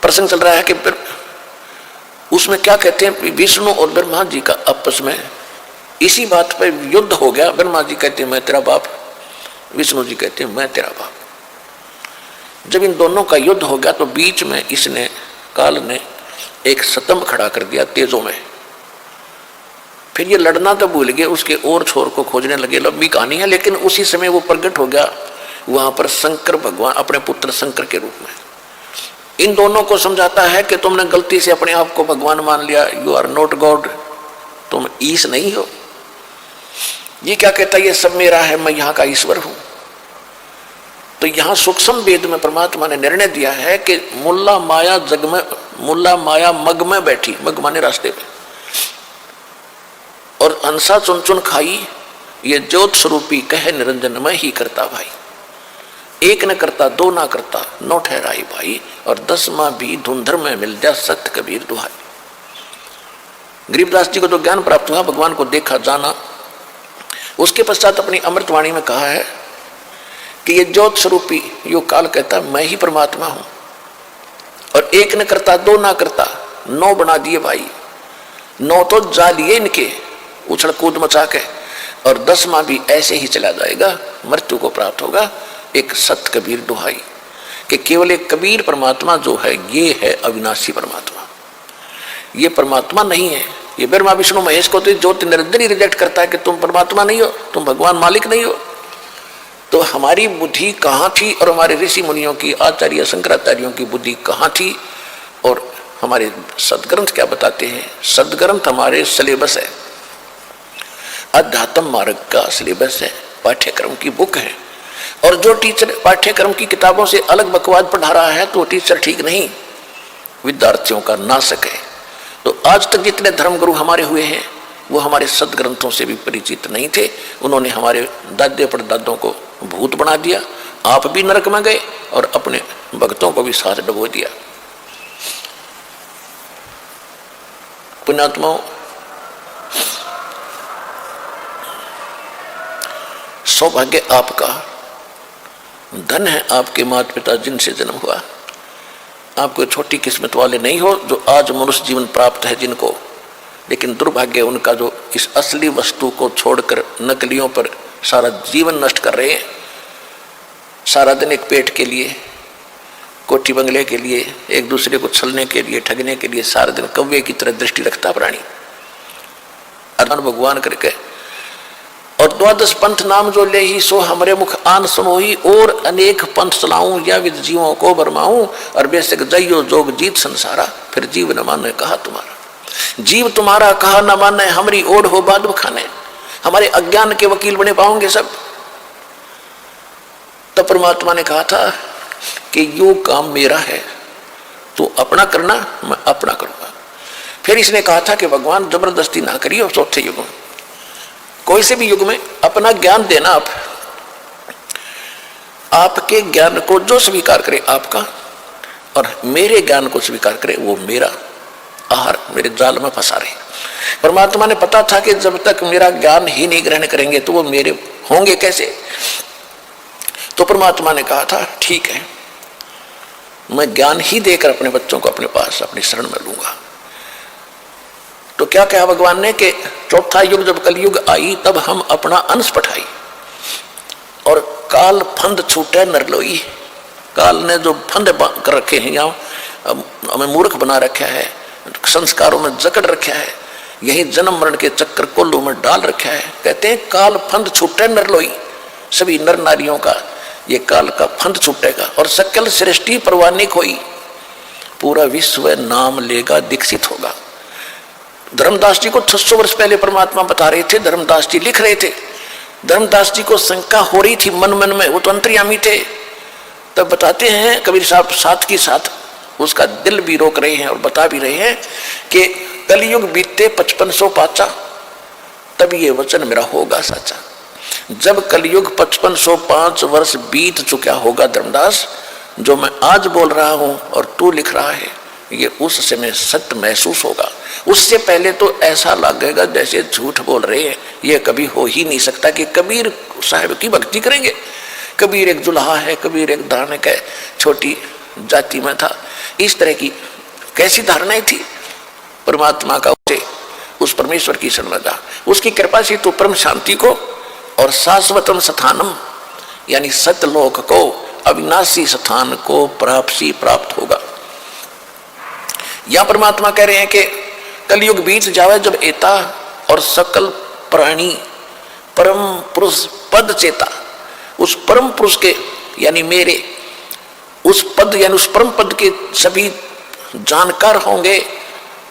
प्रसंग चल रहा है कि उसमें क्या कहते हैं, विष्णु और ब्रह्मा जी का आपस में इसी बात पर युद्ध हो गया। ब्रह्मा जी कहते हैं मैं तेरा बाप, विष्णु जी कहते हैं मैं तेरा बाप। जब इन दोनों का युद्ध हो गया तो बीच में इसने, काल ने एक स्तंभ खड़ा कर दिया तेजों में। फिर ये लड़ना तो भूल गए, उसके और छोर को खोजने लगे। लंबी कहानी है, लेकिन उसी समय वो प्रकट हो गया वहां पर शंकर भगवान अपने पुत्र शंकर के रूप में। इन दोनों को समझाता है कि तुमने गलती से अपने आप को भगवान मान लिया, यू आर नॉट गॉड, तुम ईश नहीं हो। ये क्या कहता है, ये सब मेरा है, मैं यहाँ का ईश्वर हूं। तो यहाँ सूक्ष्म वेद में परमात्मा ने निर्णय दिया है कि मुल्ला माया जग में, मुल्ला माया मग में बैठी, मग माने रास्ते में, और अंसा चुन चुन खाई, ये ज्योत स्वरूपी कहे निरंजन में ही करता भाई। एक न करता दो ना करता नौ ठहराई भाई, और 10वां भी धुंधर में मिल जा सत्य कबीर दुहाई। गरीबदास जी को तो ज्ञान प्राप्त हुआ, भगवान को देखा जाना। उसके पश्चात अपनी अमृतवाणी में कहा है कि ये ज्योत स्वरूपी यो काल कहता मैं ही परमात्मा हूं, और एक न करता दो ना करता नौ बना दिए भाई। नौ तो जा लिए इनके उछल कूद मचा के, और 10वां भी ऐसे ही चला जाएगा, मृत्यु को प्राप्त होगा। एक सत कबीर दुहाई कि केवल एक कबीर परमात्मा जो है ये है अविनाशी परमात्मा, ये परमात्मा नहीं है। ये ब्रह्मा विष्णु महेश को तो ज्योति निरंजन ही रिजेक्ट करता है कि तुम परमात्मा नहीं हो, तुम भगवान मालिक नहीं हो। तो हमारी बुद्धि कहाँ थी, और हमारे ऋषि मुनियों की, आचार्य शंकराचार्यों की बुद्धि कहाँ थी, और हमारे सदग्रंथ क्या बताते हैं। सदग्रंथ हमारे सिलेबस है, अध्यात्म मार्ग का सिलेबस है, पाठ्यक्रम की बुक है। और जो टीचर पाठ्यक्रम की किताबों से अलग बकवाद पढ़ा रहा है तो टीचर ठीक नहीं, विद्यार्थियों का नाशक है। तो आज तक जितने धर्मगुरु हमारे हुए हैं वो हमारे सदग्रंथों से भी परिचित नहीं थे। उन्होंने हमारे दादे परदादों को भूत बना दिया, आप भी नरक में गए और अपने भक्तों को भी साथ डुबो दिया। पुण्यात्माओं, सौभाग्य आपका, धन है आपके माता पिता जिनसे जन्म हुआ। आप कोई छोटी किस्मत वाले नहीं हो जो आज मनुष्य जीवन प्राप्त है जिनको, लेकिन दुर्भाग्य उनका जो इस असली वस्तु को छोड़कर नकलियों पर सारा जीवन नष्ट कर रहे हैं। सारा दिन एक पेट के लिए, कोठी बंगले के लिए, एक दूसरे को छलने के लिए, ठगने के लिए सारा दिन कौवे की तरह दृष्टि रखता प्राणी। अदान भगवान करके और 12 पंथ नाम जो ले ही सो हमरे मुख आन सुनोही, और अनेक पंथ चलाऊं या विद जीवों को बरमाऊं, और बेशक जइयो जोग जीत संसारा, फिर जीव न माने कहा तुम्हारा। जीव तुम्हारा कहा न माने, हमारी ओढ़ हो बाद बखाने, हमारे अज्ञान के वकील बने पाओगे सब। तब परमात्मा ने कहा था कि यो काम मेरा है, तो अपना करना, मैं अपना करूंगा। फिर इसने कहा था कि भगवान जबरदस्ती ना करिए, चौथे युग में कोई से भी युग में अपना ज्ञान देना। आप आपके ज्ञान को जो स्वीकार करे आपका, और मेरे ज्ञान को स्वीकार करे वो मेरा आहार, मेरे जाल में फंसा रहे। परमात्मा ने पता था कि जब तक मेरा ज्ञान ही नहीं ग्रहण करेंगे तो वो मेरे होंगे कैसे। तो परमात्मा ने कहा था ठीक है, मैं ज्ञान ही देकर अपने बच्चों को अपने पास अपनी शरण में लूंगा। तो क्या कहा भगवान ने कि चौथा युग जब कलयुग आई तब हम अपना अंश पठाई, और काल फंद छूटे नरलोई। काल ने जो फंद कर रखे हैं, यहाँ हमें मूर्ख बना रखा है, संस्कारों में जकड़ रखा है, यही जन्म मरण के चक्कर कोल्लू में डाल रखा है। कहते हैं काल फंद छूटे नरलोई, सभी नर नारियों का ये काल का फंद छूटेगा, और सकल सृष्टि परवानिक होई, पूरा विश्व नाम लेगा दीक्षित होगा। धर्मदास जी को 600 वर्ष पहले परमात्मा बता रहे थे, धर्मदास जी लिख रहे थे। धर्मदास जी को शंका हो रही थी मन मन में, वो तो अंतर्यामी थे। तब बताते हैं कबीर साहब साथ के साथ उसका दिल भी रोक रहे हैं और बता भी रहे हैं कि कलयुग बीते 5500 पाचा, तब ये वचन मेरा होगा साचा। जब कलयुग 5505 वर्ष बीत चुका होगा धर्मदास, जो मैं आज बोल रहा हूं और तू लिख रहा है ये उस समय सत्य महसूस होगा। उससे पहले तो ऐसा लगेगा जैसे झूठ बोल रहे हैं। ये कभी हो ही नहीं सकता कि कबीर साहब की भक्ति करेंगे। कबीर एक जुल्हा है, कबीर एक दानक है, छोटी जाति में था। इस तरह की कैसी धारणाएं थी परमात्मा का, उस परमेश्वर की शरण में जा, उसकी कृपा से तो परम शांति को और शाश्वतम स्थानम यानी सतलोक को, अविनाशी स्थान को प्राप्त होगा। यहां परमात्मा कह रहे हैं कि कलयुग बीत जावे जब एता और सकल प्राणी परम पुरुष पद चेता, उस परम पुरुष के यानी मेरे उस पद यानी उस परम पद के सभी जानकार होंगे।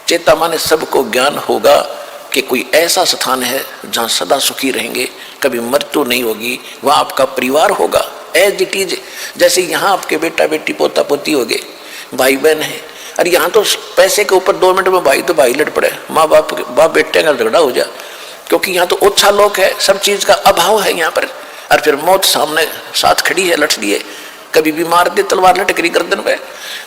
चेता माने सबको ज्ञान होगा कि कोई ऐसा स्थान है जहां सदा सुखी रहेंगे, कभी मृत्यु नहीं होगी, वहां आपका परिवार होगा एज इट इज। जैसे यहाँ आपके बेटा बेटी पोता पोती हो गए, भाई बहन है, और यहाँ तो पैसे के ऊपर 2 मिनट में भाई तो भाई लड़ पड़े, माँ बाप बेटे का झगड़ा हो जाए, क्योंकि यहाँ तो ओछा लोग है, सब चीज का अभाव है यहाँ पर। और फिर मौत सामने साथ खड़ी है, लट लिए, कभी भी मार दे तलवार लटकरी गर्दन पे।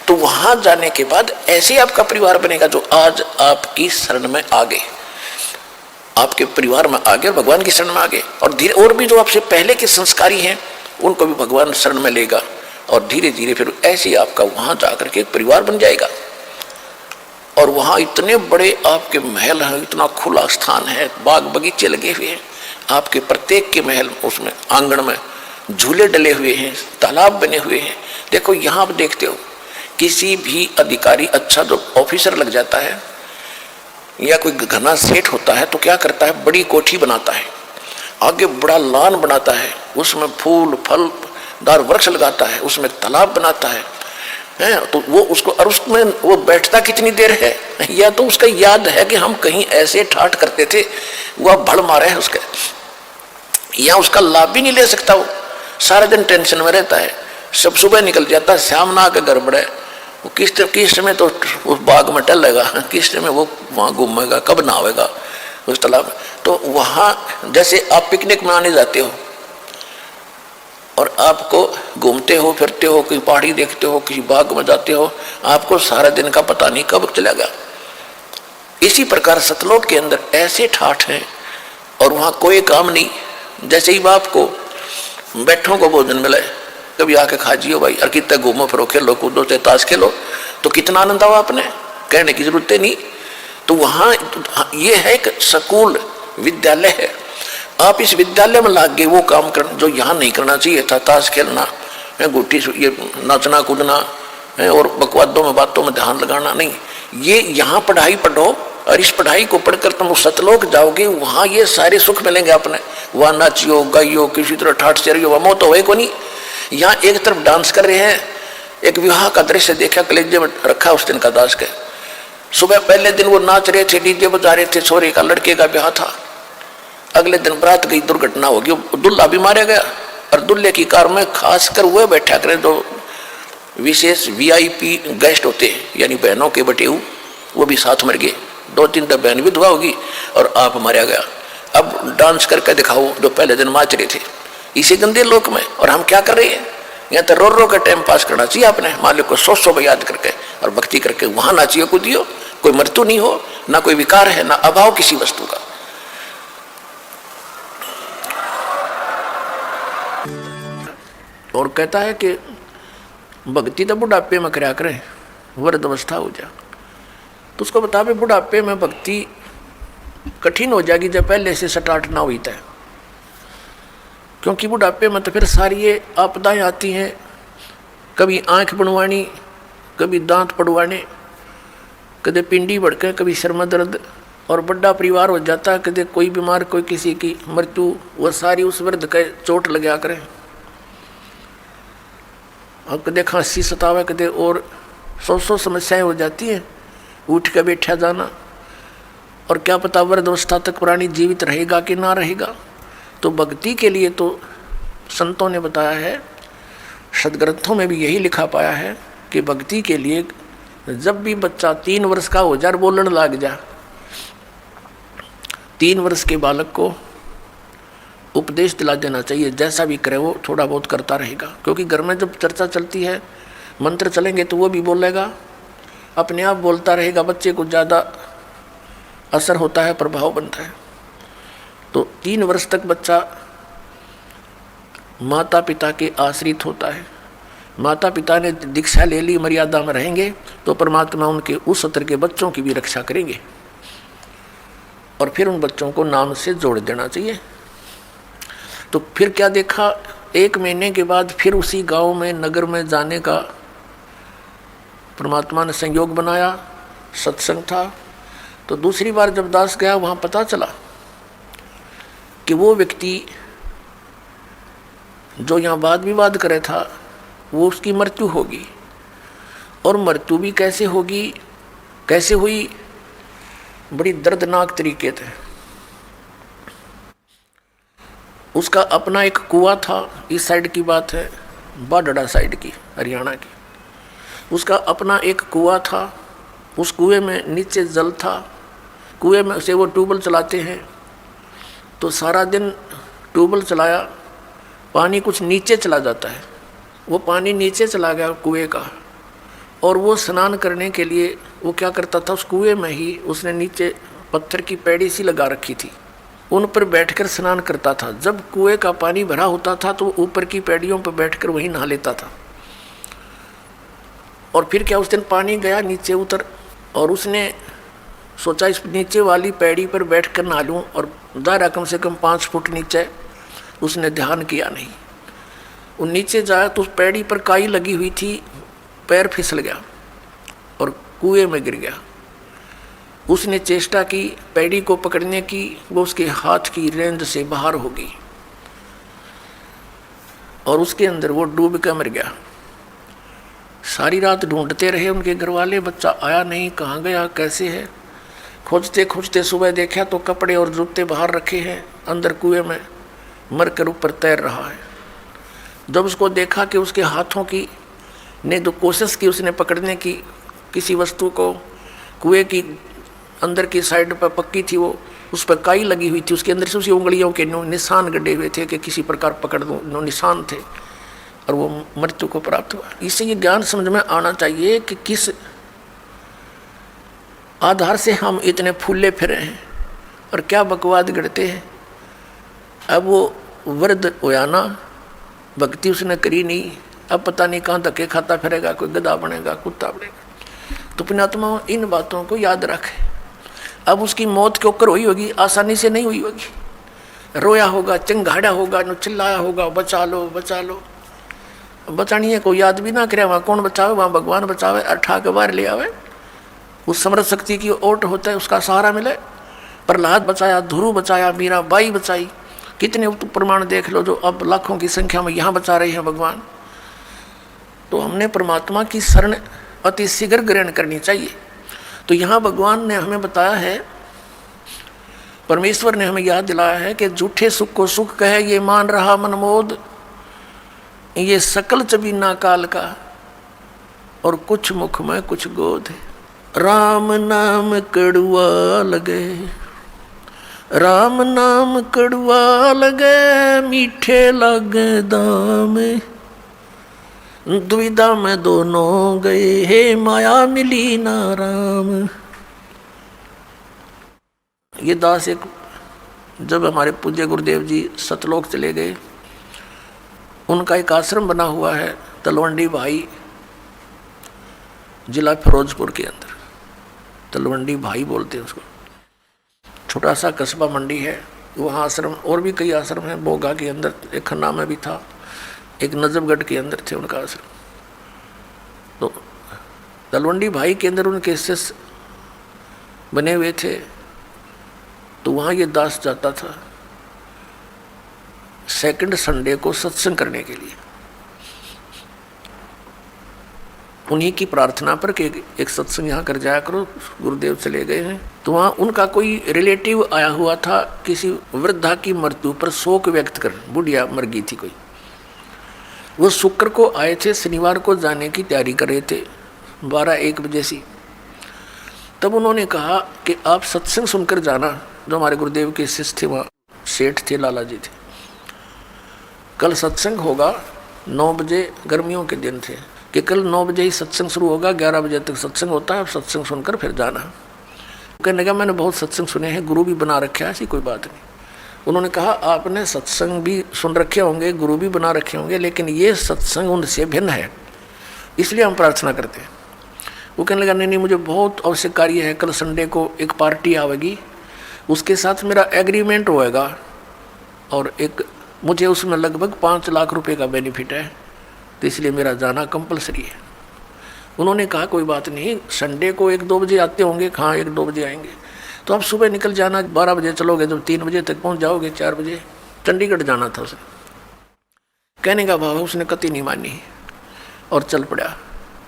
तो वहां जाने के बाद ऐसे आपका परिवार बनेगा जो आज आपकी शरण में आ गए, आपके परिवार में आ गए और भगवान की शरण में आ गए। और धीरे और भी जो आपसे पहले के संस्कारी हैं उनको भी भगवान शरण में लेगा, और धीरे धीरे फिर ऐसे आपका वहां जाकर के एक परिवार बन जाएगा। और वहां इतने बड़े आपके महल हैं, इतना खुला स्थान है, बाग बगीचे लगे हुए हैं, आपके प्रत्येक के महल उसमें आंगन में झूले डले हुए हैं, तालाब बने हुए हैं। देखो यहाँ आप देखते हो किसी भी अधिकारी अच्छा जो ऑफिसर लग जाता है या कोई घना सेठ होता है तो क्या करता है, बड़ी कोठी बनाता है, आगे बड़ा लान बनाता है, उसमें फूल फल दार वृक्ष लगाता है, उसमें तालाब बनाता है, तो वो उसको, और उसमें वो बैठता कितनी देर है, या तो उसका याद है कि हम कहीं ऐसे ठाठ करते थे, वह भड़ मारे है उसके, या उसका लाभ भी नहीं ले सकता, वो सारा दिन टेंशन में रहता है। सब सुबह निकल जाता है, शाम ना आके गड़बड़े, वो किस समय तो उस बाग में टलेगा, किस समय वो वहाँ घूमेगा, कब नहावेगा उस तालाब। तो वहाँ जैसे आप पिकनिक में आने जाते हो और आपको घूमते हो फिरते हो, कहीं पहाड़ी देखते हो, किसी बाग में जाते हो, आपको सारा दिन का पता नहीं कब चलेगा। इसी प्रकार सतलोक के अंदर ऐसे ठाठ हैं और वहाँ कोई काम नहीं। जैसे ही बाप को बैठों को भोजन मिले, कभी आके खा जियो भाई, और कितना घूमो फिरो, खेलो कूदो, ताश खेलो, तो कितना आनंद आओ, आपने कहने की जरूरत नहीं। तो वहाँ ये है एक स्कूल विद्यालय है, आप इस विद्यालय में लाग गए वो काम करना जो यहाँ नहीं करना चाहिए था, ताश खेलना, गुट्टी, ये नाचना कूदना और बकवादों में बातों में ध्यान लगाना नहीं। ये यहाँ पढ़ाई पढ़ो और इस पढ़ाई को पढ़कर तुम सतलोक जाओगे, वहाँ ये सारे सुख मिलेंगे अपने। वहाँ नाचियो गाइयो, किसी तरह ठाठ चरियो, वह मौत हो को नहीं। यहाँ एक तरफ डांस कर रहे हैं, एक विवाह का दृश्य देखा, कलेजे में रखा उस दिन का दास के। सुबह पहले दिन वो नाच रहे थे, डीजे बजा रहे थे, छोरे का लड़के का ब्याह था। अगले दिन रात गई, दुर्घटना होगी, दुल्हा भी मारा गया, और दुल्हे की कार में खासकर वो बैठा करे जो विशेष VIP गेस्ट होते हैं, यानी बहनों के बटेऊ, वो भी साथ मर गए। 2-3 तो बहन विधवा होगी और आप मारा गया। अब डांस करके दिखाओ जो पहले दिन नाच रहे थे इसी गंदे लोक में, और हम क्या कर रहे हैं, यहाँ तो रो के टाइम पास करना चाहिए अपने मालिक को 100 याद करके और भक्ति करके वहां नाचियो कूदियो, कोई मृत्यु नहीं हो, ना कोई विकार है, ना अभाव किसी वस्तु का। और कहता है कि भक्ति तो बुढ़ापे में करा करें, वृद्ध अवस्था हो जा। तो उसको बता भी बुढ़ापे में भक्ति कठिन हो जाएगी जब पहले से स्टार्ट ना हुई था, क्योंकि बुढ़ापे में तो फिर सारी ये आपदाएं आती हैं, कभी आंख बनवानी, कभी दांत पड़वाने, कभी पिंडी भड़के, कभी सिर में दर्द, और बड़ा परिवार हो जाता है, कभी कोई बीमार, कोई किसी की मृत्यु, वह सारी उस वृद्ध के चोट लगा करें। अब कदे खांसी सतावे, कदे और 100 समस्याएं हो जाती हैं, उठ के बैठा जाना, और क्या पता वृद्ध अवस्था तक प्राणी जीवित रहेगा कि ना रहेगा। तो भक्ति के लिए तो संतों ने बताया है, सदग्रंथों में भी यही लिखा पाया है कि भक्ति के लिए जब भी बच्चा 3 वर्ष का हो जा, बोलने लग जा, 3 वर्ष के बालक को उपदेश दिला देना चाहिए, जैसा भी करे वो थोड़ा बहुत करता रहेगा। क्योंकि घर में जब चर्चा चलती है, मंत्र चलेंगे तो वो भी बोलेगा, अपने आप बोलता रहेगा, बच्चे को ज़्यादा असर होता है, प्रभाव बनता है। तो 3 वर्ष तक बच्चा माता पिता के आश्रित होता है, माता पिता ने दीक्षा ले ली, मर्यादा में रहेंगे तो परमात्मा उनके उस स्तर के बच्चों की भी रक्षा करेंगे। और फिर उन बच्चों को नाम से जोड़ देना चाहिए। तो फिर क्या देखा, 1 महीने के बाद फिर उसी गांव में, नगर में जाने का परमात्मा ने संयोग बनाया, सत्संग था। तो दूसरी बार जब दास गया, वहाँ पता चला कि वो व्यक्ति जो यहाँ वाद विवाद करे था, वो उसकी मृत्यु होगी। और मृत्यु भी कैसे होगी, कैसे हुई, बड़ी दर्दनाक तरीके से। उसका अपना एक कुआं था, इस साइड की बात है, बाडड़ा साइड की, हरियाणा की। उसका अपना एक कुआं था, उस कुएं में नीचे जल था। कुएं में से वो ट्यूबवेल चलाते हैं, तो सारा दिन ट्यूबवेल चलाया, पानी कुछ नीचे चला जाता है। वो पानी नीचे चला गया कुएं का, और वो स्नान करने के लिए वो क्या करता था, उस कुएं में ही उसने नीचे पत्थर की पैड़ी सी लगा रखी थी, उन पर बैठकर स्नान करता था। जब कुएं का पानी भरा होता था तो ऊपर की पैड़ियों पर बैठकर वहीं नहा लेता था। और फिर क्या, उस दिन पानी गया, नीचे उतर, और उसने सोचा इस नीचे वाली पैड़ी पर बैठकर नहा लूँ, और दायरा कम से कम 5 फुट नीचे। उसने ध्यान किया नहीं, वो नीचे जाया तो उस पैड़ी पर काई लगी हुई थी, पैर फिसल गया और कुएं में गिर गया। उसने चेष्टा की पैड़ी को पकड़ने की, वो उसके हाथ की रेंज से बाहर हो गई और उसके अंदर वो डूब कर मर गया। सारी रात ढूंढते रहे उनके घर वाले, बच्चा आया नहीं, कहाँ गया, कैसे है। खोजते खोजते सुबह देखा तो कपड़े और जूते बाहर रखे हैं, अंदर कुएं में मरकर ऊपर तैर रहा है। जब उसको देखा कि उसके हाथों की ने जो कोशिश की उसने पकड़ने की किसी वस्तु को, कुएं की अंदर की साइड पर पक्की थी, वो उस पर काई लगी हुई थी, उसके अंदर से उसी उंगलियों के निशान गड्ढे हुए थे कि किसी प्रकार पकड़ दो, निशान थे, और वो मृत्यु को प्राप्त हुआ। इससे ये ज्ञान समझ में आना चाहिए कि किस आधार से हम इतने फूले फिरे हैं और क्या बकवाद गढ़ते हैं। अब वो वृद्ध होया ना, भक्ति उसने करी नहीं, अब पता नहीं कहाँ धक्के खाता फिरेगा, कोई गधा बनेगा, कुत्ता बनेगा। तो पुण्यात्मा इन बातों को याद रखे। अब उसकी मौत के ऊपर हुई होगी, आसानी से नहीं हुई होगी, रोया होगा, चिंगाड़ा होगा, चिल्लाया होगा, बचा लो बचा लो। बचानी है, कोई याद भी ना करे, वहाँ कौन बचावे, वहाँ भगवान बचावे, अठा के बाहर ले आवे। उस समर्थ शक्ति की ओट होता है, उसका सहारा मिले। प्रहलाद बचाया, ध्रुव बचाया, मीरा बाई बचाई, कितने प्रमाण देख लो जो अब लाखों की संख्या में यहाँ बचा रहे हैं भगवान। तो हमने परमात्मा की शरण अति शीघ्र ग्रहण करनी चाहिए। तो यहाँ भगवान ने हमें बताया है, परमेश्वर ने हमें याद दिलाया है कि झूठे सुख को सुख कहे ये मान रहा मनमोद, ये सकल चबीना काल का, और कुछ मुख में कुछ गोद है। राम नाम कड़ुआ लगे, राम नाम कड़ुआ लगे, मीठे लगे दाम, दुविधा में दोनों गए, हे माया मिली ना राम। ये दास एक, जब हमारे पूज्य गुरुदेव जी सतलोक चले गए, उनका एक आश्रम बना हुआ है तलवंडी भाई, जिला फिरोजपुर के अंदर। तलवंडी भाई बोलते हैं उसको, छोटा सा कस्बा मंडी है वहाँ आश्रम। और भी कई आश्रम हैं, बोगा के अंदर एक खन्ना में भी था, एक नजफगढ़ के अंदर थे उनका आश्रम। तो तलवंडी भाई के अंदर उनके शिष्य बने हुए थे। तो वहाँ ये दास जाता था सेकंड संडे को सत्संग करने के लिए। उन्हीं की प्रार्थना पर कि एक सत्संग यहाँ कर जाया करो, गुरुदेव चले गए हैं। तो वहाँ उनका कोई रिलेटिव आया हुआ था, किसी वृद्धा की मृत्यु पर शोक व्यक्त कर, बुढ़िया मर गई थी कोई। वो शुक्र को आए थे, शनिवार को जाने की तैयारी कर रहे थे 12-1 बजे से। तब उन्होंने कहा कि आप सत्संग सुनकर जाना। जो हमारे गुरुदेव के शिष्य थे, वहाँ सेठ थे, लाला जी थे, कल सत्संग होगा 9 बजे, गर्मियों के दिन थे कि कल 9 बजे ही सत्संग शुरू होगा, 11 बजे तक सत्संग होता है, आप सत्संग सुनकर फिर जाना। कहने लगा मैंने बहुत सत्संग सुने हैं, गुरु भी बना रखे हैं, ऐसी कोई बात नहीं। उन्होंने कहा आपने सत्संग भी सुन रखे होंगे, गुरु भी बना रखे होंगे, लेकिन ये सत्संग उनसे भिन्न है। इसलिए हम प्रार्थना करते हैं। वो कहने लगा नहीं मुझे बहुत आवश्यक कार्य है, कल संडे को एक पार्टी आवेगी, उसके साथ मेरा एग्रीमेंट होएगा और एक मुझे उसमें लगभग 5 लाख रुपए का बेनिफिट है, तो इसलिए मेरा जाना कंपलसरी है। उन्होंने कहा कोई बात नहीं, संडे को 1-2 बजे आते होंगे। हाँ 1-2 बजे आएंगे, तो आप सुबह निकल जाना, 12 बजे चलोगे तो 3 बजे तक पहुंच जाओगे। 4 बजे चंडीगढ़ जाना था उसे। कहने का भाव उसने कतई नहीं मानी और चल पड़ा।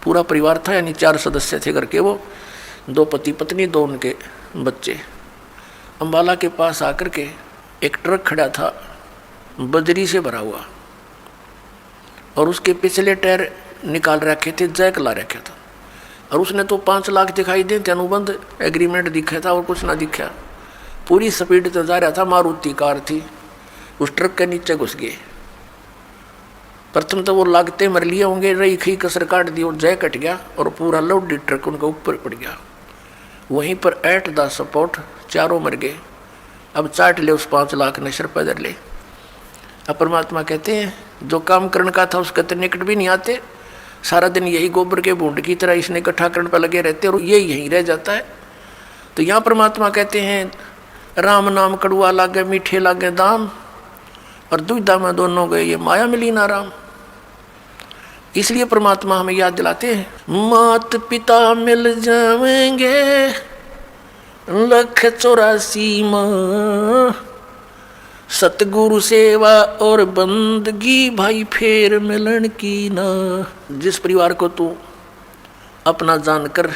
पूरा परिवार था, यानी 4 सदस्य थे घर के, वो 2 पति पत्नी 2 उनके बच्चे। अम्बाला के पास आकर के एक ट्रक खड़ा था बजरी से भरा हुआ, और उसके पिछले टायर निकाल रखे थे, जैक ला रखे था, और उसने तो 5 लाख दिखाई दे थे, अनुबंध एग्रीमेंट दिखा था और कुछ ना दिखा। पूरी स्पीड से जा रहा था, मारुति कार थी, उस ट्रक के नीचे घुस गए। प्रथम तो वो लागते मर लिए होंगे, रही खी कसर काट दी और जय कट गया और पूरा लोडेड ट्रक उनके ऊपर पड़ गया। वहीं पर एट द सपोर्ट चारों मर गए। अब चाट ले उस 5 लाख ने सिर पैदल ले। अब परमात्मा कहते हैं जो काम करने का था उसके तो निकट भी नहीं आते, सारा दिन यही गोबर के बूंद की तरह इसने इकट्ठा करने पर लगे रहते और ये यहीं रह जाता है। तो यहाँ परमात्मा कहते हैं राम नाम कड़ुआ लागे मीठे लागे दाम, और दुविधा में दोनों गए ये माया मिली ना राम। इसलिए परमात्मा हमें याद दिलाते हैं मात पिता मिल जाएंगे 1,84 माँ, सतगुरु सेवा और बंदगी भाई फेर मिलन की ना। जिस परिवार को तू अपना जानकर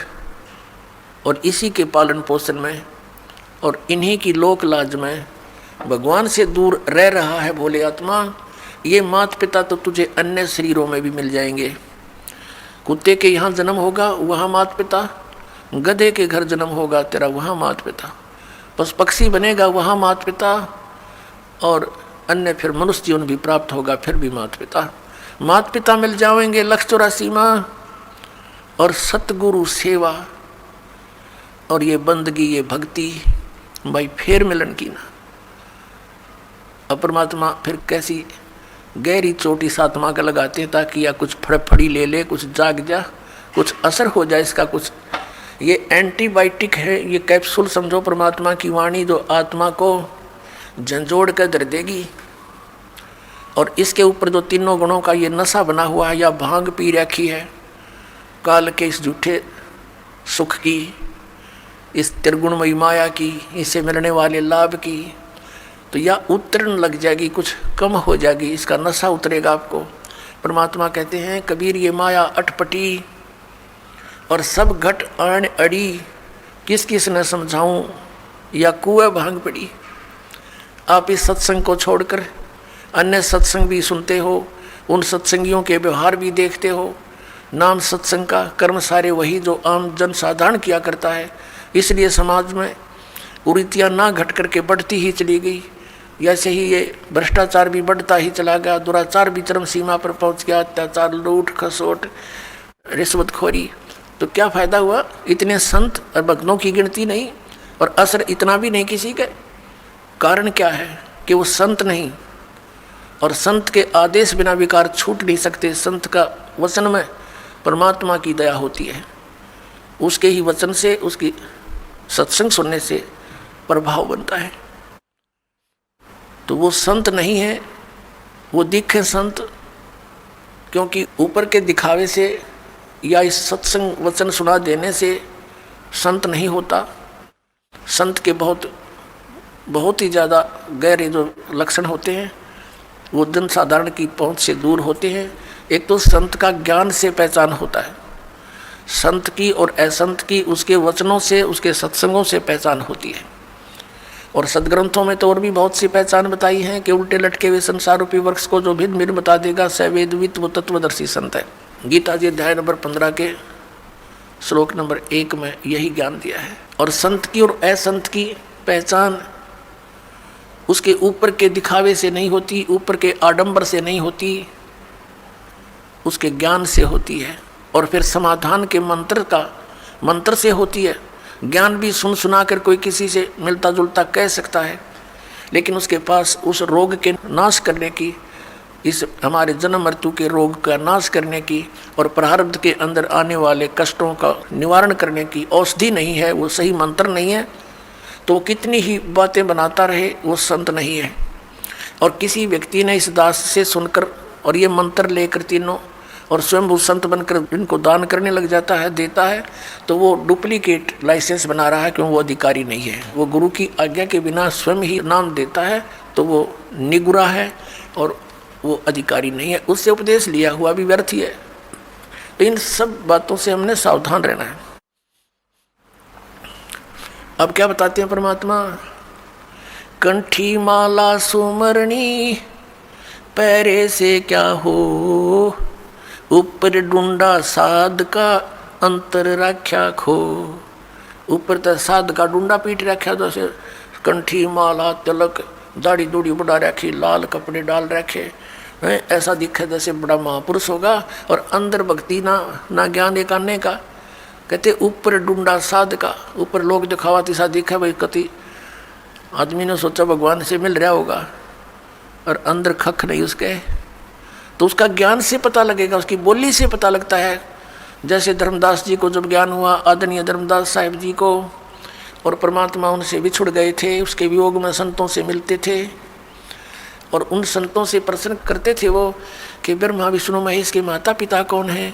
और इसी के पालन पोषण में और इन्हीं की लोक लाज में भगवान से दूर रह रहा है भोले आत्मा, ये मात पिता तो तुझे अन्य शरीरों में भी मिल जाएंगे। कुत्ते के यहाँ जन्म होगा वहाँ मात पिता, गधे के घर जन्म होगा तेरा वहाँ मात पिता, बस पक्षी बनेगा वहाँ मात पिता, और अन्य फिर मनुष्य जीवन भी प्राप्त होगा फिर भी मात पिता। मात पिता मिल जाएंगे 1,84 माँ, और सतगुरु सेवा और ये बंदगी ये भक्ति भाई फेर मिलन की ना। अब परमात्मा फिर कैसी गहरी चोटी सात्मा का लगाते हैं ताकि या कुछ फड़फड़ी ले ले, कुछ जाग जा, कुछ असर हो जाए इसका कुछ। ये एंटीबायोटिक है, ये कैप्सूल समझो परमात्मा की वाणी जो आत्मा को झंझोड़ कर धर देगी। और इसके ऊपर जो तीनों गुणों का ये नशा बना हुआ है, या भांग पी रखी है काल के इस झूठे सुख की, इस त्रिगुणमयी माया की, इससे मिलने वाले लाभ की, तो या उतरन लग जाएगी, कुछ कम हो जाएगी, इसका नशा उतरेगा आपको। परमात्मा कहते हैं कबीर ये माया अटपटी और सब घट आन अड़ी, किस किस न समझाऊं या कुएं भांग पड़ी। आप इस सत्संग को छोड़कर अन्य सत्संग भी सुनते हो, उन सत्संगियों के व्यवहार भी देखते हो। नाम सत्संग का कर्म सारे वही जो आम जन साधारण किया करता है, इसलिए समाज में कुरीतियाँ ना घट करके बढ़ती ही चली गई। ऐसे ही ये भ्रष्टाचार भी बढ़ता ही चला गया, दुराचार भी चरम सीमा पर पहुंच गया, अत्याचार लूट खसोट रिश्वतखोरी। तो क्या फ़ायदा हुआ? इतने संत और भक्तों की गिनती नहीं और असर इतना भी नहीं किसी के। कारण क्या है कि वो संत नहीं, और संत के आदेश बिना विकार छूट नहीं सकते। संत का वचन में परमात्मा की दया होती है, उसके ही वचन से उसकी सत्संग सुनने से प्रभाव बनता है। तो वो संत नहीं है, वो दिखे संत, क्योंकि ऊपर के दिखावे से या इस सत्संग वचन सुना देने से संत नहीं होता। संत के बहुत ही ज़्यादा गहरे जो लक्षण होते हैं वो जन साधारण की पहुंच से दूर होते हैं। एक तो संत का ज्ञान से पहचान होता है, संत की और असंत की उसके वचनों से उसके सत्संगों से पहचान होती है। और सदग्रंथों में तो और भी बहुत सी पहचान बताई है कि उल्टे लटके हुए संसार रूपी वृक्ष को जो भिन्न भिन्न बता देगा सवेदवित वो तत्वदर्शी संत है। गीता जी अध्याय नंबर 15 के श्लोक नंबर 1 में यही ज्ञान दिया है। और संत की और असंत की पहचान उसके ऊपर के दिखावे से नहीं होती, ऊपर के आडंबर से नहीं होती, उसके ज्ञान से होती है। और फिर समाधान के मंत्र से होती है। ज्ञान भी सुन सुना कर कोई किसी से मिलता जुलता कह सकता है, लेकिन उसके पास उस रोग के नाश करने की इस हमारे जन्म मृत्यु के रोग का नाश करने की और प्रारब्ध के अंदर आने वाले कष्टों का निवारण करने की औषधि नहीं है, वो सही मंत्र नहीं है, तो कितनी ही बातें बनाता रहे वो संत नहीं है। और किसी व्यक्ति ने इस दास से सुनकर और ये मंत्र लेकर तीनों और स्वयं वो संत बनकर इनको दान करने लग जाता है, देता है, तो वो डुप्लीकेट लाइसेंस बना रहा है, क्योंकि वो अधिकारी नहीं है। वो गुरु की आज्ञा के बिना स्वयं ही नाम देता है तो वो निगुरा है और वो अधिकारी नहीं है, उससे उपदेश लिया हुआ भी व्यर्थ ही है। तो इन सब बातों से हमने सावधान रहना है। अब क्या बताते हैं परमात्मा? कंठी माला सुमरणी पैरे से क्या हो, ऊपर डूंडा साध का अंतर राख्या खो। ऊपर तो साध का डूंडा पीट रखा, जैसे कंठी माला तिलक दाढ़ी दूढ़ी बढ़ा रखी, लाल कपड़े डाल रखे, ऐसा दिखे जैसे बड़ा महापुरुष होगा, और अंदर भक्ति ना ज्ञान एक आने का। कहते ऊपर डूंडा साध का, ऊपर लोग दिखावा तीसा दिखे भाई, कति आदमी ने सोचा भगवान से मिल रहा होगा और अंदर खख नहीं उसके, तो उसका ज्ञान से पता लगेगा, उसकी बोली से पता लगता है। जैसे धर्मदास जी को जब ज्ञान हुआ, आदरणीय धर्मदास साहिब जी को, और परमात्मा उनसे बिछुड़ गए थे, उसके वियोग में संतों से मिलते थे और उन संतों से प्रश्न करते थे वो कि ब्रह्मा विष्णु महेश के माता पिता कौन है।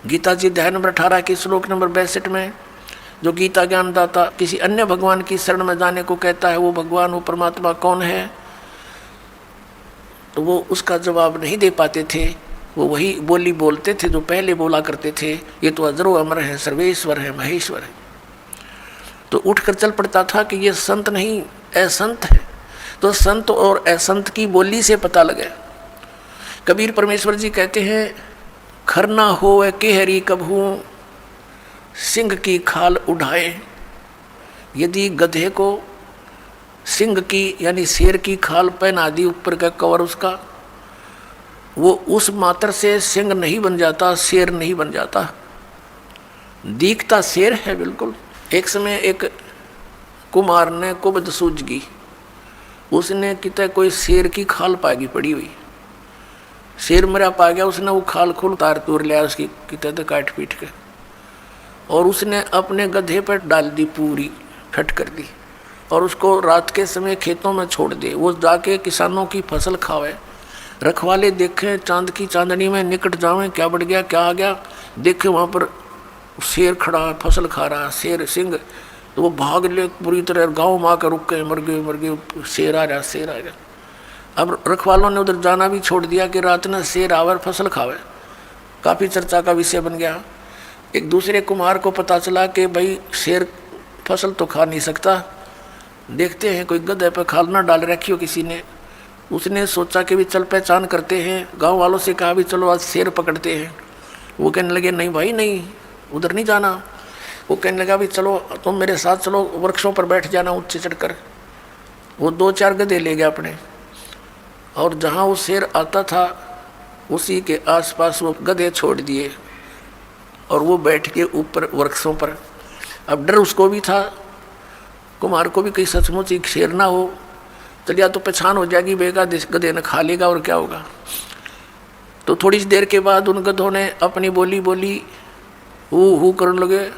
गीता जी अध्याय नंबर 18 के श्लोक नंबर 62 में जो गीता ज्ञानदाता किसी अन्य भगवान की शरण में जाने को कहता है, वो भगवान वो परमात्मा कौन है, तो वो उसका जवाब नहीं दे पाते थे। वो वही बोली बोलते थे जो पहले बोला करते थे, ये तो अजरो अमर है, सर्वेश्वर है, महेश्वर है। तो उठकर चल पड़ता था कि ये संत नहीं असंत है। तो संत और असंत की बोली से पता लगे। कबीर परमेश्वर जी कहते हैं, खरना हो केहरी कभू सिंह की खाल उठाए। यदि गधे को सिंह की यानी शेर की खाल पहना दी, ऊपर का कवर उसका, वो उस मात्र से सिंह नहीं बन जाता, शेर नहीं बन जाता, दिखता शेर है बिल्कुल। एक समय एक कुमार ने कुबद सूझ गई, उसने कितने कोई शेर की खाल पागी पड़ी हुई, शेर मरा पा गया, उसने वो खाल खुल तार तोड़ लिया उसकी कितने तो काट पीट के, और उसने अपने गधे पर डाल दी, पूरी फट कर दी, और उसको रात के समय खेतों में छोड़ दे। वो जाके किसानों की फसल खावे, रखवाले देखें चांद की चांदनी में निकट जावें, क्या बढ़ गया क्या आ गया, देखे वहाँ पर शेर खड़ा है, फसल खा रहा है, शेर सिंह, तो वो भाग ले पूरी तरह, गाँव में आकर रुक गए, मर गए, शेर आ रहा शेर आ गया। अब रखवालों ने उधर जाना भी छोड़ दिया कि रात में शेर आवर फसल खावे, काफ़ी चर्चा का विषय बन गया। एक दूसरे कुमार को पता चला कि भाई शेर फसल तो खा नहीं सकता, देखते हैं कोई गधे पर खाल ना डाल रखी हो किसी ने। उसने सोचा कि भी चल पहचान करते हैं, गांव वालों से कहा भी चलो आज शेर पकड़ते हैं। वो कहने लगे नहीं भाई नहीं, उधर नहीं जाना। वो कहने लगा भी चलो तुम मेरे साथ चलो, वृक्षों पर बैठ जाना ऊंचे चढ़कर। वो 2-4 गधे ले गया अपने, और जहाँ वो शेर आता था उसी के आसपास वो गधे छोड़ दिए और वो बैठ के ऊपर वृक्षों पर। अब डर उसको भी था, कुमार को भी, कहीं सचमुच एक शेर ना हो, चलिए तो पहचान हो जाएगी, बेगा गधे ने खा लेगा और क्या होगा। तो थोड़ी सी देर के बाद उन गधों ने अपनी बोली बोली, हू करने लगे।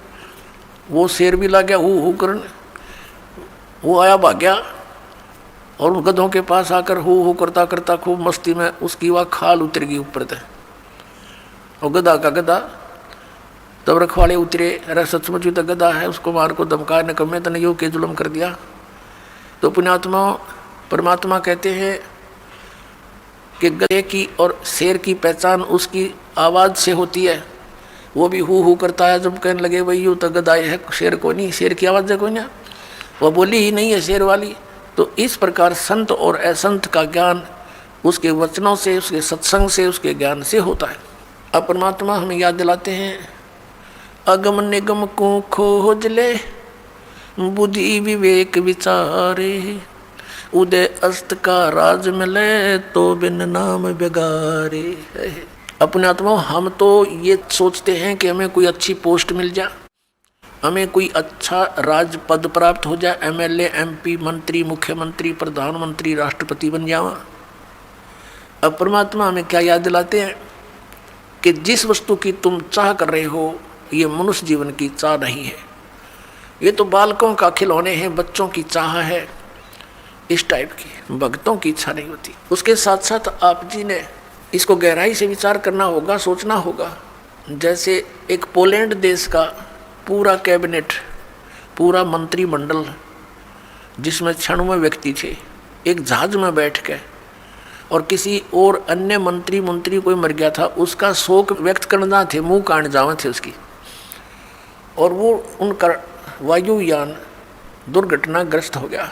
वो शेर भी लग गया हू करने, वो आया भाग गया और उन गधों के पास आकर हू करता करता खूब मस्ती में उसकी वह खाल उतर गई ऊपर तक, और गधा का गधा। तब रखवाले उतरे, अरे सचमुच भी तो गधा है, उसको मार को धमकाया न कमे तो नहीं हो के जुल्म कर दिया। तो पुण्यात्मा परमात्मा कहते हैं कि गधे की और शेर की पहचान उसकी आवाज़ से होती है। वो भी हू करता है, जब कहने लगे भाई यूँ तो गधा है, शेर को नहीं, शेर की आवाज़ है कोई ना, वह बोली ही नहीं है शेर वाली। तो इस प्रकार संत और असंत का ज्ञान उसके वचनों से, उसके सत्संग से, उसके ज्ञान से होता है। अब परमात्मा हमें याद दिलाते हैं, अगम निगम को खोज ले बुद्धि विवेक विचारे, उदय अस्त का राज मिले तो बिन नाम बेगारे। अपने आत्मा हम तो ये सोचते हैं कि हमें कोई अच्छी पोस्ट मिल जाए, हमें कोई अच्छा राज पद प्राप्त हो जाए, MLA MP मंत्री मुख्यमंत्री प्रधानमंत्री राष्ट्रपति बन जावा। अब परमात्मा हमें क्या याद दिलाते हैं कि जिस वस्तु की तुम चाह कर रहे हो ये मनुष्य जीवन की चाह नहीं है, ये तो बालकों का खिलौने हैं, बच्चों की चाह है, इस टाइप की भक्तों की इच्छा नहीं होती। उसके साथ साथ आप जी ने इसको गहराई से विचार करना होगा, सोचना होगा। जैसे एक पोलैंड देश का पूरा कैबिनेट, पूरा मंत्रिमंडल जिसमें 96 व्यक्ति थे, एक जहाज में बैठ के, और किसी और अन्य मंत्री कोई मर गया था, उसका शोक व्यक्त करना थे, मुंह काट जावे थे उसकी, और वो उनका वायुयान दुर्घटनाग्रस्त हो गया।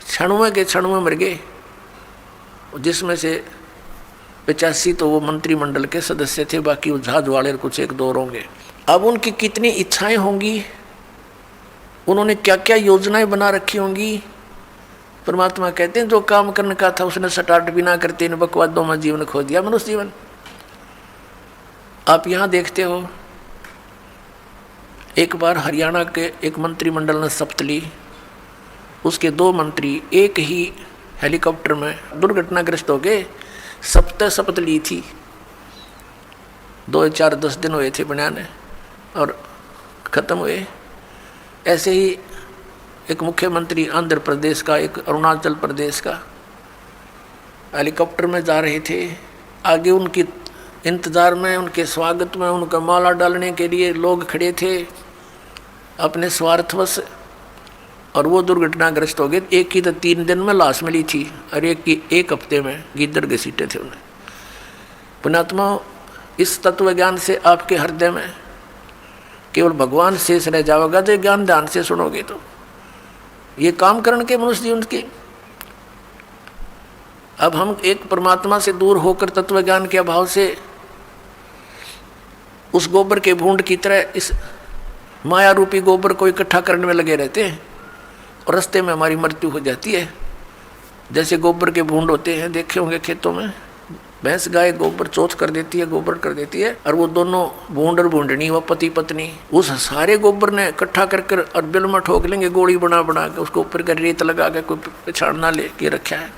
96 के 96 मर गए, जिसमें से 85 तो वो मंत्रिमंडल के सदस्य थे, बाकी वो जहाज वाले कुछ एक दो होंगे। अब उनकी कितनी इच्छाएं होंगी, उन्होंने क्या क्या योजनाएं बना रखी होंगी। परमात्मा कहते हैं जो काम करने का था उसने स्टार्ट भी ना करते इन बकवादों में जीवन खो दिया, मनुष्य जीवन। आप यहाँ देखते हो, एक बार हरियाणा के एक मंत्रिमंडल ने शपथ ली, उसके 2 मंत्री एक ही हेलीकॉप्टर में दुर्घटनाग्रस्त हो गए। शपथ ली थी, 2-4-10 दिन हुए थे बनाने और ख़त्म हुए। ऐसे ही एक मुख्यमंत्री आंध्र प्रदेश का, एक अरुणाचल प्रदेश का, हेलीकॉप्टर में जा रहे थे। आगे उनकी इंतज़ार में, उनके स्वागत में, उनका माला डालने के लिए लोग खड़े थे अपने स्वार्थवश, और वो दुर्घटनाग्रस्त हो गए। एक की तो 3 दिन में लाश मिली थी और एक की 1 हफ्ते में गिद्दड़ घसीटे थे उन्हें। पुण्यात्मा, इस तत्व ज्ञान से आपके हृदय में केवल भगवान शेष रह जाओगा तो ज्ञान ध्यान से सुनोगे तो। ये काम करने के मनुष्य जीवन की, अब हम एक परमात्मा से दूर होकर तत्व ज्ञान के अभाव से उस गोबर के भूंड की तरह इस माया रूपी गोबर को इकट्ठा करने में लगे रहते हैं, और रास्ते में हमारी मृत्यु हो जाती है। जैसे गोबर के भूंड होते हैं, देखे होंगे खेतों में, भैंस गाय गोबर चौथ कर देती है, गोबर कर देती है, और वो दोनों भूंड और भूंडनी, वो पति पत्नी, उस सारे गोबर ने इकट्ठा कर और बिल में ठोक लेंगे, गोली बना के उसको ऊपर का रेत लगा के, कोई पिछाड़ ना ले के रखा है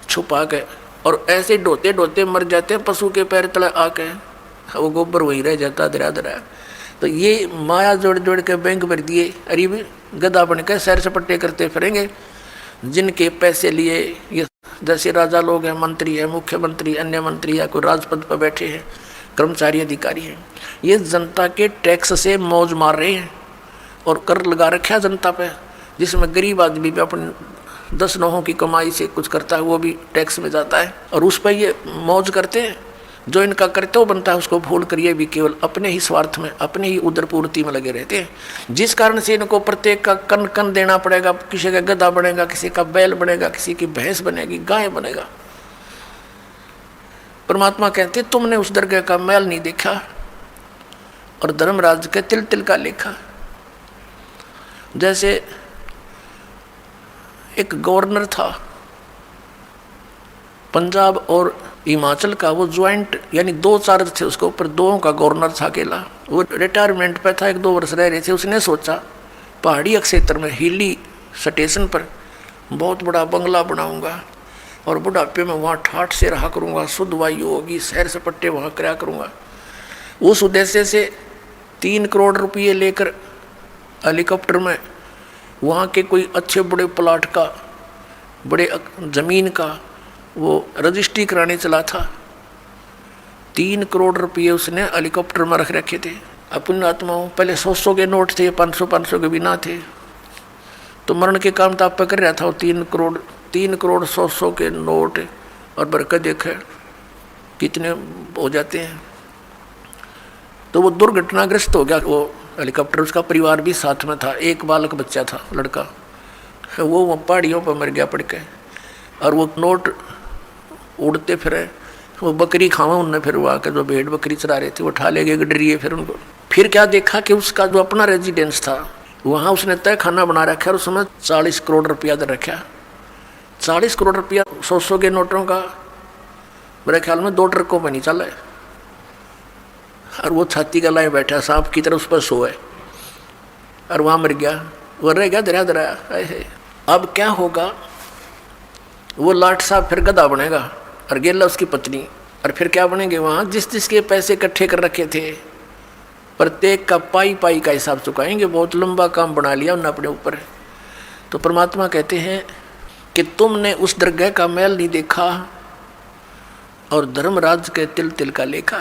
छुपा के, और ऐसे ढोते ढोते मर जाते हैं पशु के पैर तले आके, वो गोबर वहीं रह जाता धरा धरा। तो ये माया जोड़ जोड़ के बैंक भर दिए, अरे भी गधा बन के सैर सपट्टे करते फिरेंगे, जिनके पैसे लिए ये जैसे राजा लोग हैं, मंत्री है, मुख्यमंत्री, अन्य मंत्री या कोई राजपद पर बैठे हैं, कर्मचारी अधिकारी हैं, ये जनता के टैक्स से मौज मार रहे हैं और कर लगा रखा है जनता पे, जिसमें गरीब आदमी भी अपने 10 नौहों की कमाई से कुछ करता है, वो भी टैक्स में जाता है और उस पर ये मौज करते हैं। जो इनका कर्तव्य बनता है उसको भूल कर ये भी केवल अपने ही स्वार्थ में, अपने ही उदर पूर्ति में लगे रहते हैं, जिस कारण से इनको प्रत्येक का कन कन देना पड़ेगा। किसी का गधा बनेगा, किसी का बैल बनेगा, किसी की भैंस बनेगी, गाय बनेगा। परमात्मा कहते तुमने उस दरगाह का मैल नहीं देखा और धर्मराज के तिल तिल का लेखा। जैसे एक गवर्नर था पंजाब और हिमाचल का, वो ज्वाइंट यानी 2 चार्ज थे उसके ऊपर, 2 का गवर्नर था अकेला। वो रिटायरमेंट पे था, 1-2 वर्ष रह रहे थे। उसने सोचा पहाड़ी क्षेत्र में हिली स्टेशन पर बहुत बड़ा बंगला बनाऊंगा और बुढ़ापे में वहाँ ठाठ से रहा करूँगा, शुद्ध वायु होगी, सैर सपट्टे वहाँ कराया करूँगा। उस उद्देश्य से 3 करोड़ रुपये लेकर हेलीकॉप्टर में वहाँ के कोई अच्छे बड़े प्लाट का, बड़े ज़मीन का वो रजिस्ट्री कराने चला था। 3 करोड़ रुपये उसने हेलीकॉप्टर में रख रखे थे। अपनी आत्माओं पहले 100 के नोट थे, 500 के भी ना थे, तो मरण के काम ताप पे कर रहा था वो 3 करोड़ 100 के नोट, और बरकत देखे कितने हो जाते हैं। तो वो दुर्घटनाग्रस्त हो गया वो हेलीकॉप्टर, उसका परिवार भी साथ में था, एक बालक बच्चा था लड़का, वो पहाड़ियों पर मर गया पड़ के। और वो नोट उड़ते फिरे, वो बकरी खावा उनने, फिर वो आकर जो भेड़ बकरी चरा रहे थे वो उठा ले गए गडरिए। फिर उनको फिर क्या देखा कि उसका जो अपना रेजिडेंस था वहाँ उसने तय खाना बना रखा और उसमें 40 करोड़ रुपया दे रखा। 40 करोड़ रुपया 100 के नोटों का मेरे ख्याल में 2 ट्रकों पर नहीं चला है। और वो छाती का लाए बैठा सांप की तरह उस पर सोए और वहाँ मर गया, वो रह गया दरिया दरिया। अब क्या होगा, वो लाट साहब फिर गधा बनेगा, और गेला उसकी पत्नी, और फिर क्या बनेंगे वहाँ? जिस जिसके पैसे इकट्ठे कर रखे थे प्रत्येक का पाई पाई का हिसाब चुकाएंगे। बहुत लंबा काम बना लिया उन्होंने अपने ऊपर। तो परमात्मा कहते हैं कि तुमने उस दरगाह का मैल नहीं देखा और धर्मराज के तिल तिल का लेखा।